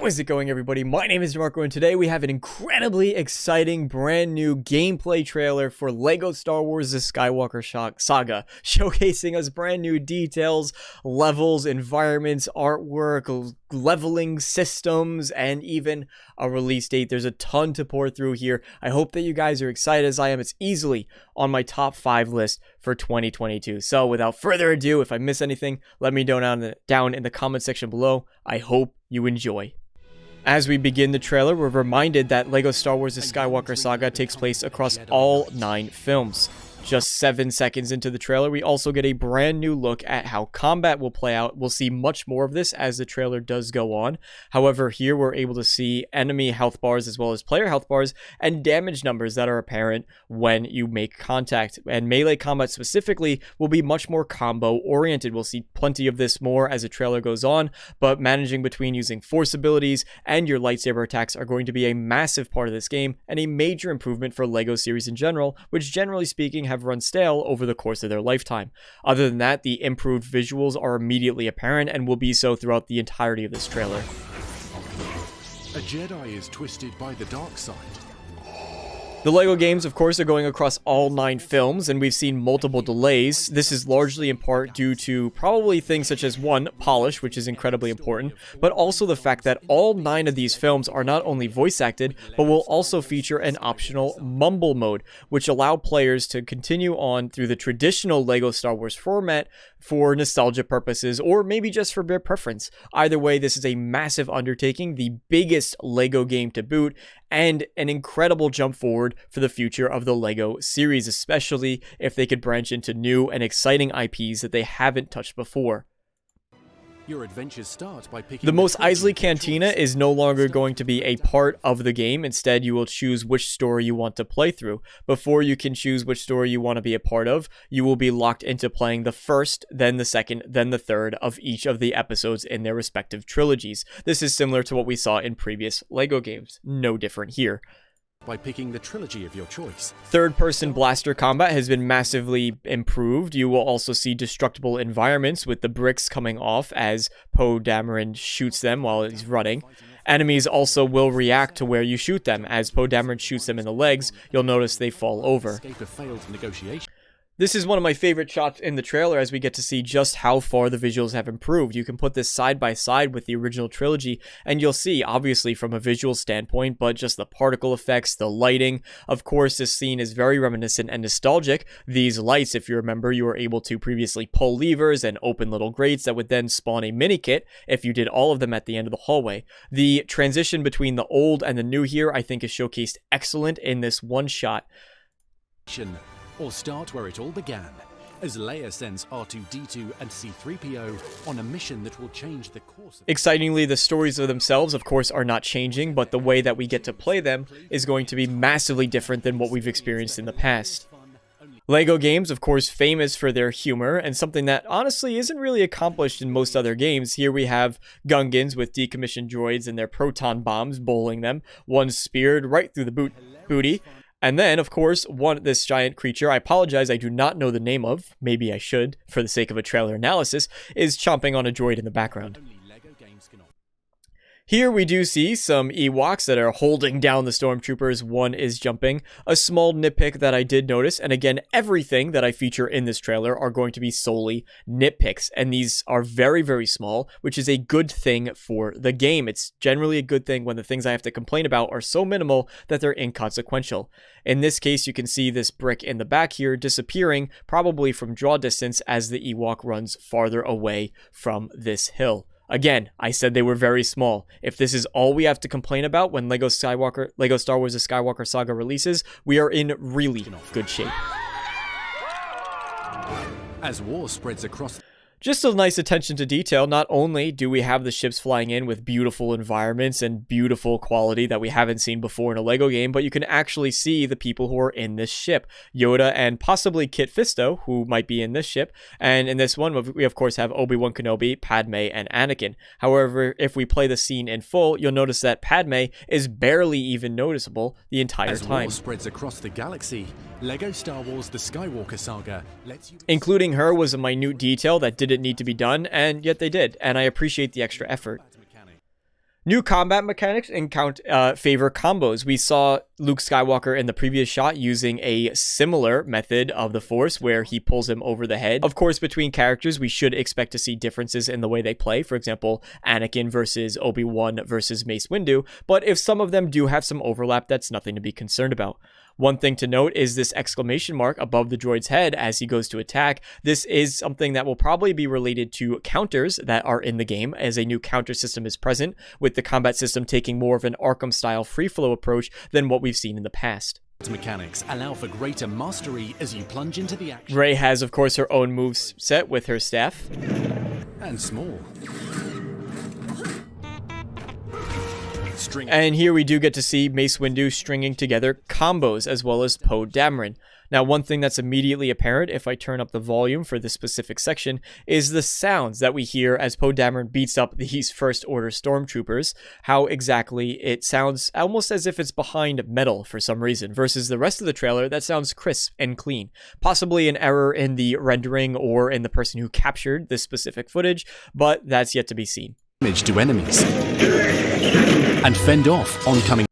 How is it going, everybody? My name is DeMarco, and today we have an incredibly exciting brand new gameplay trailer for LEGO Star Wars The Skywalker Saga, showcasing us brand new details, levels, environments, artwork, leveling systems, and even a release date. There's a ton to pour through here. I hope that you guys are excited as I am. It's easily on my top 5 list for 2022. So without further ado, if I miss anything, let me know down in the comment section below. I hope you enjoy. As we begin the trailer, we're reminded that LEGO Star Wars The Skywalker Saga takes place across all 9 films. Just 7 seconds into the trailer, we also get a brand new look at how combat will play out. We'll see much more of this as the trailer does go on. However, here we're able to see enemy health bars as well as player health bars and damage numbers that are apparent when you make contact. And melee combat specifically will be much more combo oriented. We'll see plenty of this more as the trailer goes on, but managing between using force abilities and your lightsaber attacks are going to be a massive part of this game and a major improvement for LEGO series in general, which generally speaking have run stale over the course of their lifetime. Other than that, the improved visuals are immediately apparent and will be so throughout the entirety of this trailer. A Jedi is twisted by the dark side. The LEGO games, of course, are going across all 9 films, and we've seen multiple delays. This is largely in part due to probably things such as, 1, polish, which is incredibly important, but also the fact that all 9 of these films are not only voice acted, but will also feature an optional mumble mode, which allow players to continue on through the traditional LEGO Star Wars format for nostalgia purposes, or maybe just for their preference. Either way, this is a massive undertaking, the biggest LEGO game to boot, and an incredible jump forward for the future of the LEGO series, especially if they could branch into new and exciting IPs that they haven't touched before. Your adventures start by picking The Mos Eisley Cantina is no longer going to be a part of the game. Instead, you will choose which story you want to play through. Before you can choose which story you want to be a part of, you will be locked into playing the first, then the second, then the third of each of the episodes in their respective trilogies. This is similar to what we saw in previous LEGO games. No different here. By picking the trilogy of your choice. Third-person blaster combat has been massively improved. You will also see destructible environments with the bricks coming off as Poe Dameron shoots them while he's running. Enemies also will react to where you shoot them. As Poe Dameron shoots them in the legs, you'll notice they fall over. Escape a failed negotiation. This is one of my favorite shots in the trailer as we get to see just how far the visuals have improved. You can put this side by side with the original trilogy and you'll see, obviously from a visual standpoint, but just the particle effects, the lighting. Of course, this scene is very reminiscent and nostalgic. These lights, if you remember, you were able to previously pull levers and open little grates that would then spawn a mini kit if you did all of them at the end of the hallway. The transition between the old and the new here, I think, is showcased excellent in this one shot. Or start where it all began, as Leia sends R2-D2 and C-3PO on a mission that will change the course of... Excitingly, the stories of themselves, of course, are not changing, but the way that we get to play them is going to be massively different than what we've experienced in the past. LEGO games, of course, famous for their humor, and something that honestly isn't really accomplished in most other games. Here we have Gungans with decommissioned droids and their proton bombs bowling them, one speared right through the booty. And then, of course, this giant creature, I apologize, I do not know the name of, maybe I should, for the sake of a trailer analysis, is chomping on a droid in the background. Here we do see some Ewoks that are holding down the stormtroopers. One is jumping. A small nitpick that I did notice, and again, everything that I feature in this trailer are going to be solely nitpicks, and these are very, very small, which is a good thing for the game. It's generally a good thing when the things I have to complain about are so minimal that they're inconsequential. In this case, you can see this brick in the back here disappearing, probably from draw distance as the Ewok runs farther away from this hill. Again, I said they were very small. If this is all we have to complain about when LEGO Star Wars The Skywalker Saga releases, we are in really good shape. As war spreads across... Just a nice attention to detail. Not only do we have the ships flying in with beautiful environments and beautiful quality that we haven't seen before in a LEGO game, but you can actually see the people who are in this ship. Yoda and possibly Kit Fisto, who might be in this ship. And in this one, we of course have Obi-Wan Kenobi, Padme, and Anakin. However, if we play the scene in full, you'll notice that Padme is barely even noticeable the entire time. As war spreads across the galaxy, LEGO Star Wars The Skywalker Saga lets you... Including her was a minute detail that didn't need to be done, and yet they did, and I appreciate the extra effort. New combat mechanics favor combos. We saw Luke Skywalker in the previous shot using a similar method of the Force where he pulls him over the head. Of course, between characters, we should expect to see differences in the way they play. For example, Anakin versus Obi-Wan versus Mace Windu. But if some of them do have some overlap, that's nothing to be concerned about. One thing to note is this exclamation mark above the droid's head as he goes to attack. This is something that will probably be related to counters that are in the game, as a new counter system is present, with the combat system taking more of an Arkham-style free-flow approach than what we've seen in the past. Mechanics allow for greater mastery as you plunge into the action. Rey has, of course, her own moves set with her staff. And small. And here we do get to see Mace Windu stringing together combos as well as Poe Dameron. Now, one thing that's immediately apparent if I turn up the volume for this specific section is the sounds that we hear as Poe Dameron beats up these First Order stormtroopers. How exactly it sounds almost as if it's behind metal for some reason, versus the rest of the trailer that sounds crisp and clean. Possibly an error in the rendering or in the person who captured this specific footage, but that's yet to be seen. To enemies and fend off oncoming.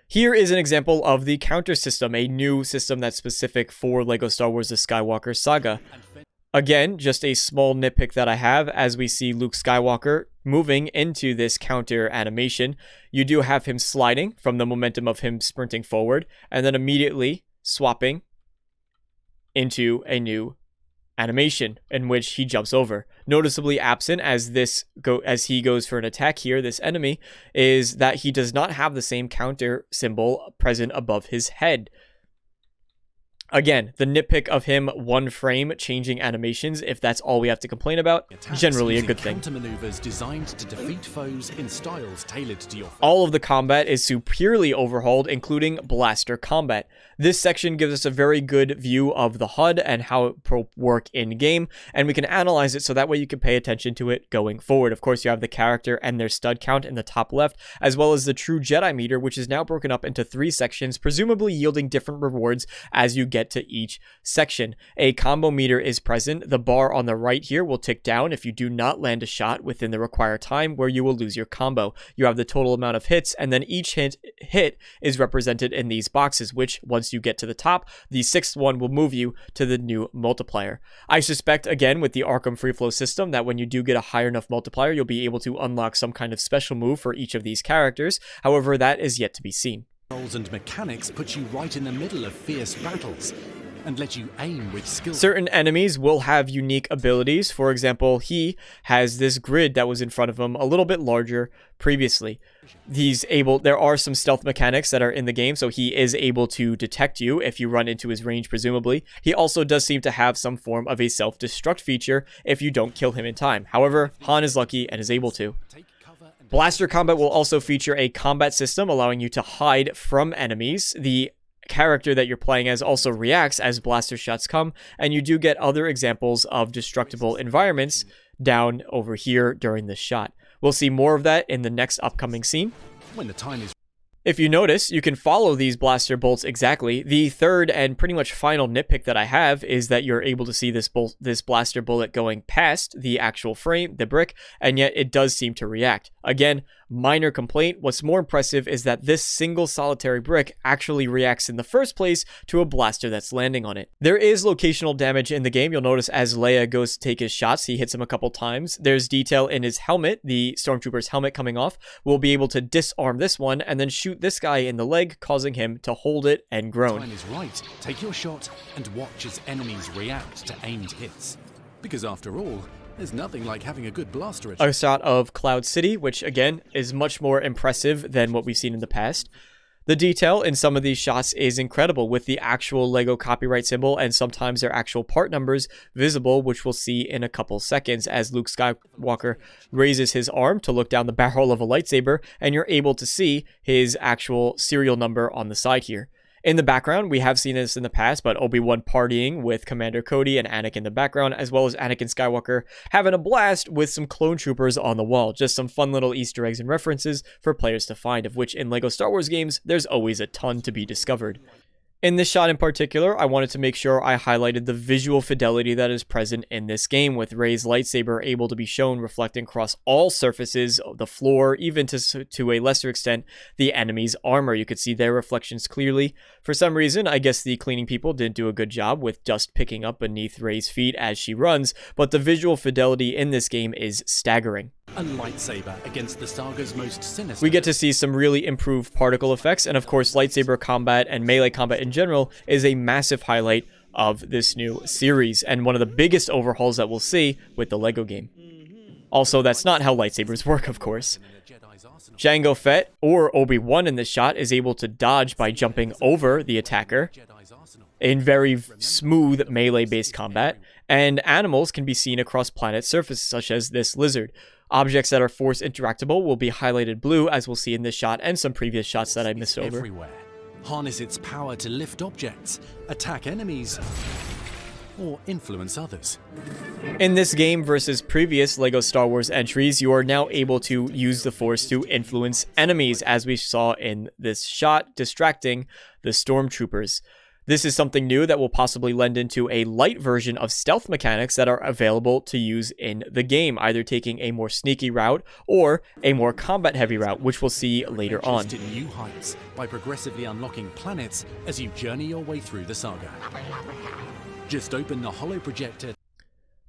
Here is an example of the counter system, a new system that's specific for LEGO Star Wars The Skywalker Saga. Again, just a small nitpick that I have as we see Luke Skywalker moving into this counter animation. You do have him sliding from the momentum of him sprinting forward and then immediately swapping into a new animation in which he jumps over. Noticeably absent as he goes for an attack here, this enemy, is that he does not have the same counter symbol present above his head. Again, the nitpick of him one frame changing animations, if that's all we have to complain about, generally a good thing. Counter-maneuvers designed to defeat foes in styles tailored to your... All of the combat is superiorly overhauled, including blaster combat. This section gives us a very good view of the HUD and how it will work in-game, and we can analyze it so that way you can pay attention to it going forward. Of course, you have the character and their stud count in the top left, as well as the true Jedi meter, which is now broken up into 3 sections, presumably yielding different rewards as you get to each section. A combo meter is present. The bar on the right here will tick down if you do not land a shot within the required time, where you will lose your combo. You have the total amount of hits, and then each hit is represented in these boxes, which once you get to the top, the 6th one will move you to the new multiplier. I suspect, again, with the Arkham free flow system, that when you do get a high enough multiplier, you'll be able to unlock some kind of special move for each of these characters. However, that is yet to be seen. Controls and mechanics put you right in the middle of fierce battles and let you aim with skill. Certain enemies will have unique abilities. For example, he has this grid that was in front of him a little bit larger previously. There are some stealth mechanics that are in the game, so he is able to detect you if you run into his range, presumably. He also does seem to have some form of a self-destruct feature if you don't kill him in time. However, Han is lucky and is able to. Blaster combat will also feature a combat system allowing you to hide from enemies. The character that you're playing as also reacts as blaster shots come, and you do get other examples of destructible environments down over here during this shot. We'll see more of that in the next upcoming scene. When the time is... If you notice, you can follow these blaster bolts exactly. The third and pretty much final nitpick that I have is that you're able to see this blaster bullet going past the actual frame, the brick, and yet it does seem to react. Again, minor complaint. What's more impressive is that this single solitary brick actually reacts in the first place to a blaster that's landing on it. There is locational damage in the game. You'll notice as Leia goes to take his shots, he hits him a couple times. There's detail in his helmet, the stormtrooper's helmet coming off. We'll be able to disarm this one and then shoot this guy in the leg, causing him to hold it and groan. Time is right. Take your shot and watch as enemies react to aimed hits. Because after all, there's nothing like having a good blaster. A shot of Cloud City, which again is much more impressive than what we've seen in the past. The detail in some of these shots is incredible, with the actual LEGO copyright symbol and sometimes their actual part numbers visible, which we'll see in a couple seconds as Luke Skywalker raises his arm to look down the barrel of a lightsaber, and you're able to see his actual serial number on the side here. In the background, we have seen this in the past, but Obi-Wan partying with Commander Cody and Anakin in the background, as well as Anakin Skywalker having a blast with some clone troopers on the wall. Just some fun little Easter eggs and references for players to find, of which in LEGO Star Wars games, there's always a ton to be discovered. In this shot in particular, I wanted to make sure I highlighted the visual fidelity that is present in this game, with Rey's lightsaber able to be shown reflecting across all surfaces, the floor, even to a lesser extent, the enemy's armor. You could see their reflections clearly. For some reason, I guess the cleaning people didn't do a good job with dust picking up beneath Rey's feet as she runs, but the visual fidelity in this game is staggering. A lightsaber against the saga's most sinister. We get to see some really improved particle effects, and of course lightsaber combat and melee combat in general is a massive highlight of this new series, and one of the biggest overhauls that we'll see with the LEGO game. Also, that's not how lightsabers work, of course. Jango Fett, or Obi-Wan in this shot, is able to dodge by jumping over the attacker in very smooth melee-based combat, and animals can be seen across planet surfaces, such as this lizard. Objects that are force interactable will be highlighted blue, as we'll see in this shot and some previous shots that I missed over. Everywhere. Harness its power to lift objects, attack enemies, or influence others. In this game versus previous LEGO Star Wars entries, you are now able to use the Force to influence enemies, as we saw in this shot, distracting the stormtroopers. This is something new that will possibly lend into a light version of stealth mechanics that are available to use in the game, either taking a more sneaky route or a more combat-heavy route, which we'll see later on. To new heights by progressively unlocking planets as you journey your way through the saga. Just open the holo projector.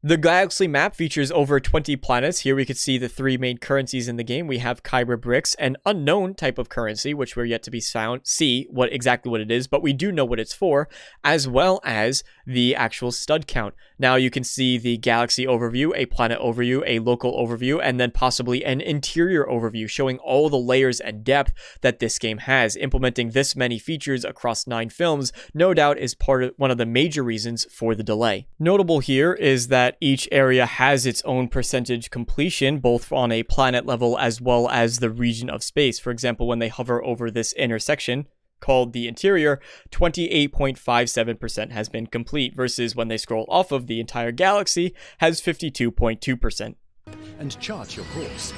The Galaxy map features over 20 planets. Here we can see the three main currencies in the game. We have Kyber bricks, an unknown type of currency, which we're yet to be see exactly what it is, but we do know what it's for, as well as the actual stud count. Now you can see the galaxy overview, a planet overview, a local overview, and then possibly an interior overview showing all the layers and depth that this game has. Implementing this many features across 9 films no doubt is one of the major reasons for the delay. Notable here is that each area has its own percentage completion, both on a planet level as well as the region of space. For example, when they hover over this intersection called the interior, 28.57% has been complete, versus when they scroll off of the entire galaxy has 52.2%. And chart your course.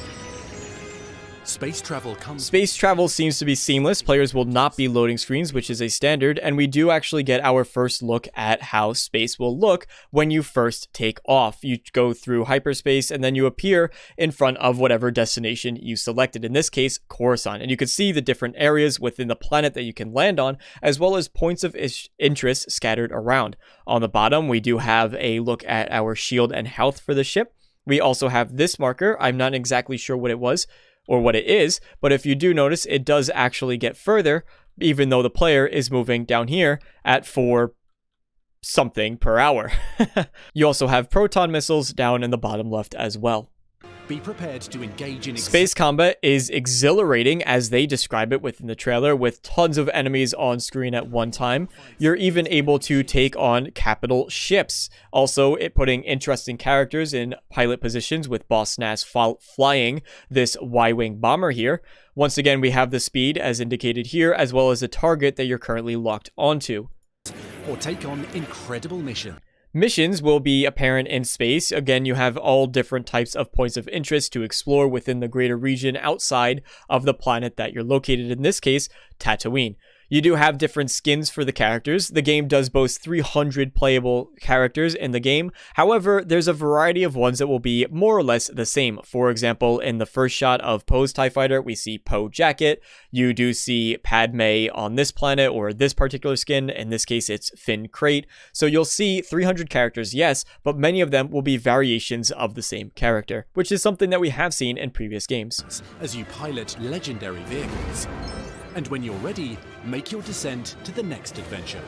Space travel seems to be seamless. Players will not be loading screens, which is a standard, and we do actually get our first look at how space will look when you first take off. You go through hyperspace, and then you appear in front of whatever destination you selected, in this case, Coruscant. And you can see the different areas within the planet that you can land on, as well as points of interest scattered around. On the bottom, we do have a look at our shield and health for the ship. We also have this marker. I'm not exactly sure what it was, or what it is, but if you do notice, it does actually get further, even though the player is moving down here at 4 something per hour. You also have proton missiles down in the bottom left as well. Be prepared to engage in space combat is exhilarating, as they describe it within the trailer, with tons of enemies on screen at one time. You're even able to take on capital ships. Also, putting interesting characters in pilot positions, with Boss Nass flying this Y-wing bomber here. Once again, we have the speed as indicated here, as well as the target that you're currently locked onto. Or take on incredible mission. Missions will be apparent in space. Again, you have all different types of points of interest to explore within the greater region outside of the planet that you're located, in this case, Tatooine. You do have different skins for the characters. The game does boast 300 playable characters in the game. However, there's a variety of ones that will be more or less the same. For example, in the first shot of Poe's TIE Fighter, we see Poe Jacket. You do see Padme on this planet, or this particular skin. In this case, it's Finn Crate. So you'll see 300 characters, yes, but many of them will be variations of the same character, which is something that we have seen in previous games. As you pilot legendary vehicles. And when you're ready, make your descent to the next adventure.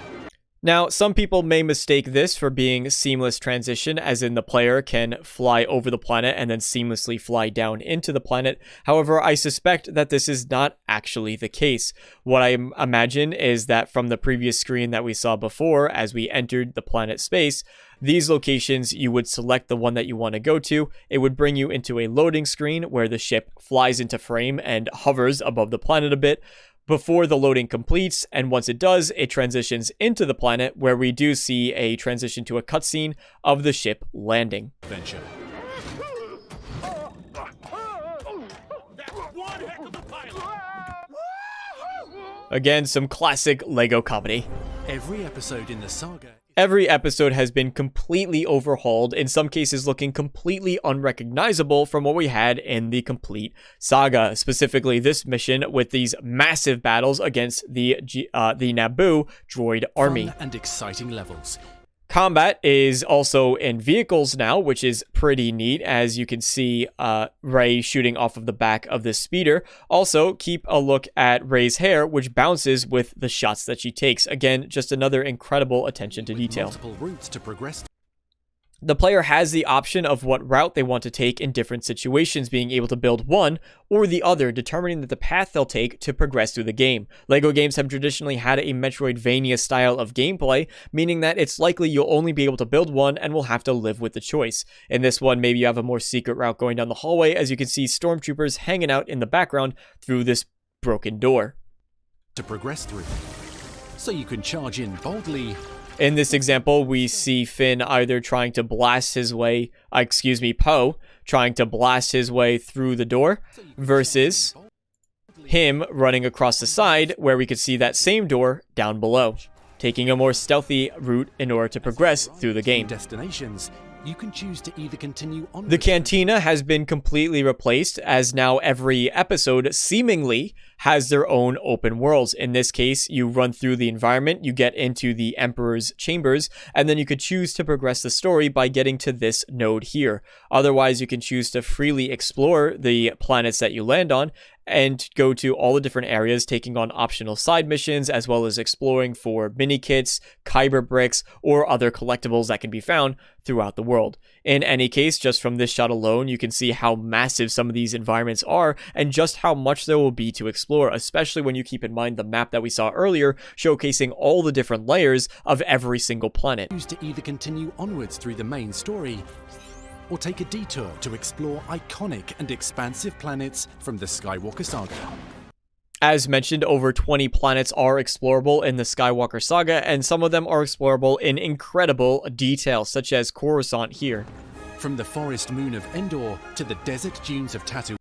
Now, some people may mistake this for being seamless transition, as in the player can fly over the planet and then seamlessly fly down into the planet. However, I suspect that this is not actually the case. What I imagine is that from the previous screen that we saw before, as we entered the planet space, these locations, you would select the one that you want to go to. It would bring you into a loading screen where the ship flies into frame and hovers above the planet a bit before the loading completes, and once it does, it transitions into the planet, where we do see a transition to a cutscene of the ship landing. Adventure. Again, some classic LEGO comedy. Every episode in the saga... Every episode has been completely overhauled, in some cases looking completely unrecognizable from what we had in the complete saga. Specifically, this mission with these massive battles against the Naboo droid army. Fun and exciting levels. Combat is also in vehicles now, which is pretty neat, as you can see Rey shooting off of the back of this speeder. Also, keep a look at Rey's hair, which bounces with the shots that she takes. Again, just another incredible attention to detail. Multiple routes to progress. The player has the option of what route they want to take in different situations, being able to build one or the other, determining the path they'll take to progress through the game. LEGO games have traditionally had a Metroidvania style of gameplay, meaning that it's likely you'll only be able to build one and will have to live with the choice. In this one, maybe you have a more secret route going down the hallway, as you can see stormtroopers hanging out in the background through this broken door. To progress through, so you can charge in boldly. In this example, we see Finn either trying to blast his way, Poe trying to blast his way through the door, versus him running across the side where we could see that same door down below, taking a more stealthy route in order to progress through the game. Destinations. You can choose to either continue on. The cantina has been completely replaced, as now every episode seemingly has their own open worlds. In this case, you run through the environment, you get into the Emperor's chambers, and then you could choose to progress the story by getting to this node here. Otherwise, you can choose to freely explore the planets that you land on and go to all the different areas, taking on optional side missions, as well as exploring for mini kits, kyber bricks, or other collectibles that can be found throughout the world. In any case, just from this shot alone, you can see how massive some of these environments are and just how much there will be to explore, especially when you keep in mind the map that we saw earlier, showcasing all the different layers of every single planet. Choose to either continue onwards through the main story, or take a detour to explore iconic and expansive planets from the Skywalker Saga. As mentioned, over 20 planets are explorable in the Skywalker Saga, and some of them are explorable in incredible detail, such as Coruscant here. From the forest moon of Endor to the desert dunes of Tatooine.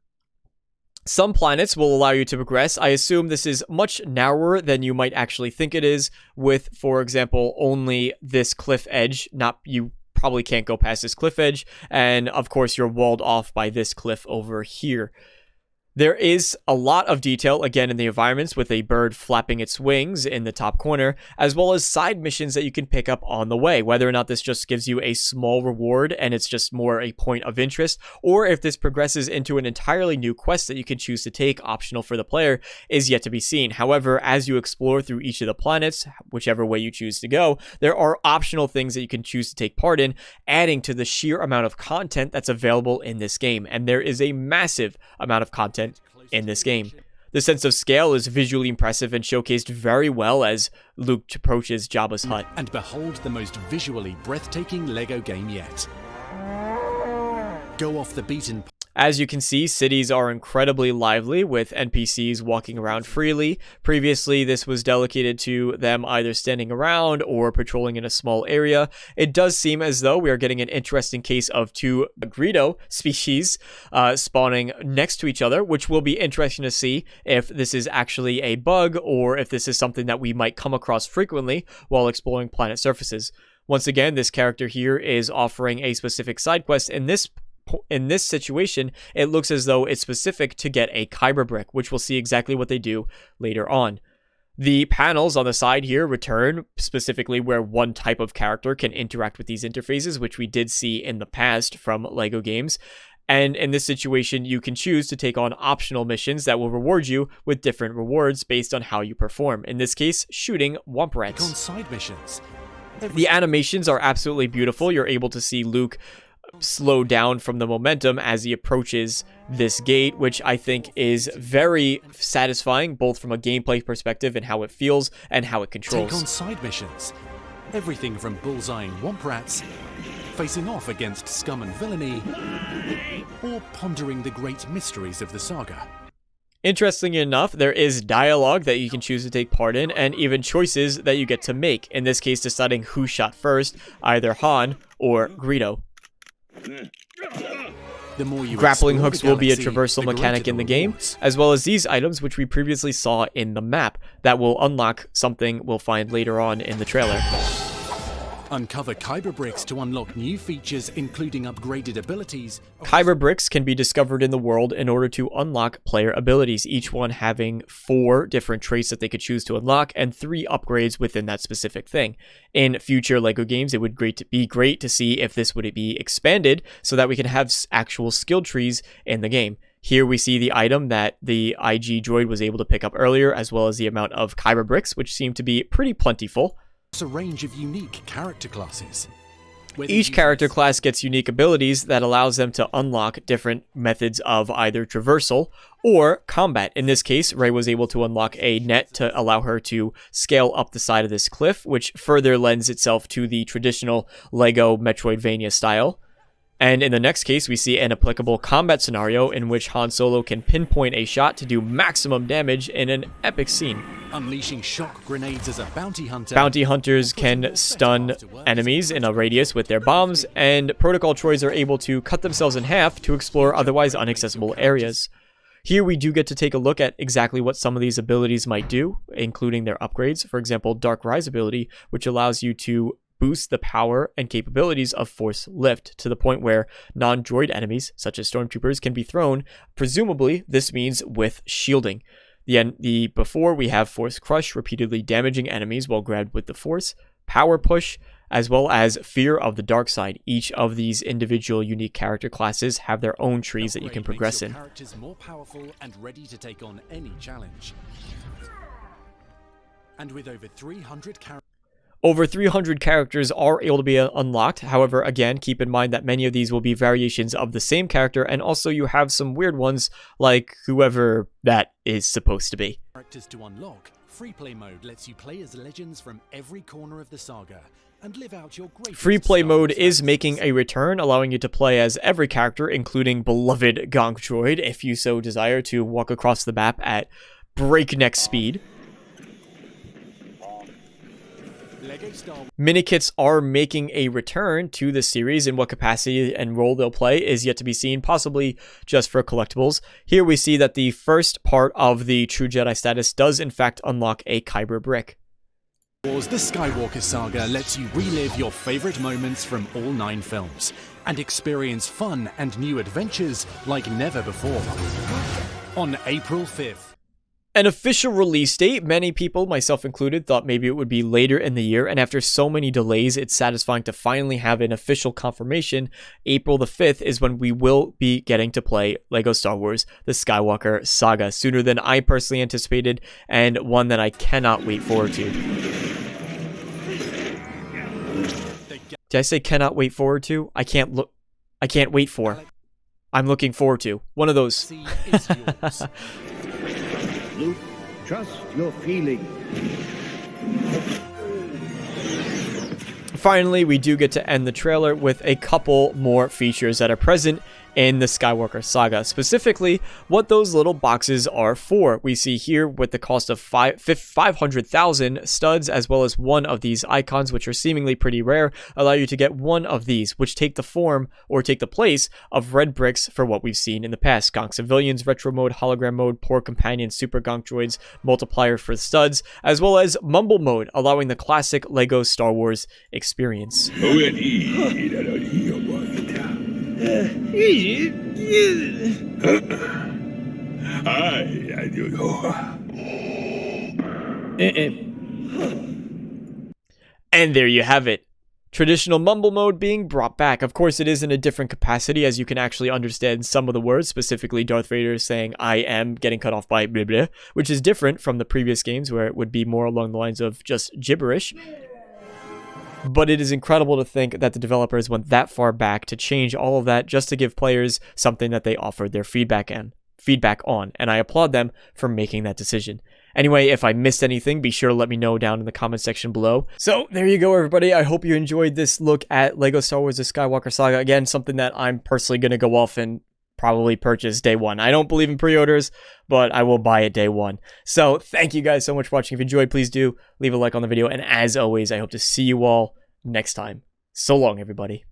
Some planets will allow you to progress. I assume this is much narrower than you might actually think it is, with, for example, only this cliff edge. You probably can't go past this cliff edge, and of course you're walled off by this cliff over here. There is a lot of detail, again, in the environments, with a bird flapping its wings in the top corner, as well as side missions that you can pick up on the way. Whether or not this just gives you a small reward and it's just more a point of interest, or if this progresses into an entirely new quest that you can choose to take, optional for the player, is yet to be seen. However, as you explore through each of the planets, whichever way you choose to go, there are optional things that you can choose to take part in, adding to the sheer amount of content that's available in this game. And there is a massive amount of content in this game. The sense of scale is visually impressive and showcased very well as Luke approaches Jabba's hut. And behold the most visually breathtaking LEGO game yet. Go off the beaten path. As you can see, cities are incredibly lively, with NPCs walking around freely. Previously, this was delegated to them either standing around or patrolling in a small area. It does seem as though we are getting an interesting case of two Greedo species spawning next to each other, which will be interesting to see if this is actually a bug or if this is something that we might come across frequently while exploring planet surfaces. Once again, this character here is offering a specific side quest. In this situation, it looks as though it's specific to get a kyber brick, which we'll see exactly what they do later on. The panels on the side here return, specifically where one type of character can interact with these interfaces, which we did see in the past from LEGO games. And in this situation, you can choose to take on optional missions that will reward you with different rewards based on how you perform. In this case, shooting womp rats. On side missions. The animations are absolutely beautiful. You're able to see Luke slow down from the momentum as he approaches this gate, which I think is very satisfying, both from a gameplay perspective and how it feels and how it controls. Take on side missions. Everything from bullseyeing womp rats, facing off against scum and villainy, or pondering the great mysteries of the saga. Interestingly enough, there is dialogue that you can choose to take part in, and even choices that you get to make, in this case deciding who shot first, either Han or Greedo. The more you Grappling explore hooks the will be a galaxy, traversal the mechanic greater in the the game, rewards. as well as these items which we previously saw in the map that will unlock something we'll find later on in the trailer. Uncover Kyber bricks to unlock new features, including upgraded abilities. Kyber bricks can be discovered in the world in order to unlock player abilities, each one having 4 different traits that they could choose to unlock and 3 upgrades within that specific thing. In future LEGO games, it would be great to see if this would be expanded so that we can have actual skill trees in the game. Here we see the item that the IG droid was able to pick up earlier, as well as the amount of Kyber bricks, which seem to be pretty plentiful. A range of unique character classes. Whether Each you character use- class gets unique abilities that allows them to unlock different methods of either traversal or combat. In this case, Rey was able to unlock a net to allow her to scale up the side of this cliff, which further lends itself to the traditional LEGO Metroidvania style. And in the next case, we see an applicable combat scenario in which Han Solo can pinpoint a shot to do maximum damage in an epic scene. Unleashing shock grenades as a bounty hunter. Bounty hunters can stun enemies in a radius with their bombs, and protocol droids are able to cut themselves in half to explore otherwise inaccessible areas. Here we do get to take a look at exactly what some of these abilities might do, including their upgrades. For example, Dark Rise ability, which allows you to boost the power and capabilities of Force Lift to the point where non-droid enemies, such as stormtroopers, can be thrown. Presumably, this means with shielding. Before we have Force Crush, repeatedly damaging enemies while grabbed with the Force, Power Push, as well as Fear of the Dark Side. Each of these individual unique character classes have their own trees that you can progress in. Characters more powerful and ready to take on any challenge. And with over 300 characters. Over 300 characters are able to be unlocked. However, again, keep in mind that many of these will be variations of the same character, and also you have some weird ones like whoever that is supposed to be. Characters to unlock. Free play mode lets you play as legends from every corner of the saga and live out your greatest Free play Star mode Wars is fantasies. making a return, allowing you to play as every character, including beloved Gonk Droid, if you so desire to walk across the map at breakneck speed. Lego Star Wars. Minikits are making a return to the series. In what capacity and role they'll play is yet to be seen, possibly just for collectibles. Here we see that the first part of the True Jedi status does in fact unlock a Kyber brick. The Skywalker Saga lets you relive your favorite moments from all 9 films and experience fun and new adventures like never before. On April 5th. An official release date, many people, myself included, thought maybe it would be later in the year, and after so many delays, it's satisfying to finally have an official confirmation. April the 5th is when we will be getting to play LEGO Star Wars The Skywalker Saga, sooner than I personally anticipated, and one that I cannot wait forward to. Did I say cannot wait forward to? I can't wait for. I'm looking forward to. One of those. See, it's yours. Luke, trust your feelings. Finally, we do get to end the trailer with a couple more features that are present in the Skywalker Saga. Specifically, what those little boxes are for. We see here with the cost of 500,000 studs, as well as one of these icons, which are seemingly pretty rare, allow you to get one of these, which take the form or take the place of red bricks for what we've seen in the past. Gonk Civilians, Retro Mode, Hologram Mode, Poor Companion, Super Gonk Droids, Multiplier for studs, as well as Mumble Mode, allowing the classic LEGO Star Wars experience. And there you have it. Traditional Mumble Mode being brought back. Of course, it is in a different capacity, as you can actually understand some of the words, specifically Darth Vader saying, "I am," getting cut off by blah blah, which is different from the previous games where it would be more along the lines of just gibberish. But it is incredible to think that the developers went that far back to change all of that just to give players something that they offered their feedback on, and I applaud them for making that decision. Anyway, if I missed anything, be sure to let me know down in the comment section below. So there you go, everybody. I hope you enjoyed this look at LEGO Star Wars The Skywalker Saga. Again, something that I'm personally going to go off and probably purchase day one. I don't believe in pre-orders, but I will buy it day one. So thank you guys so much for watching. If you enjoyed, please do leave a like on the video. And as always, I hope to see you all next time. So long, everybody.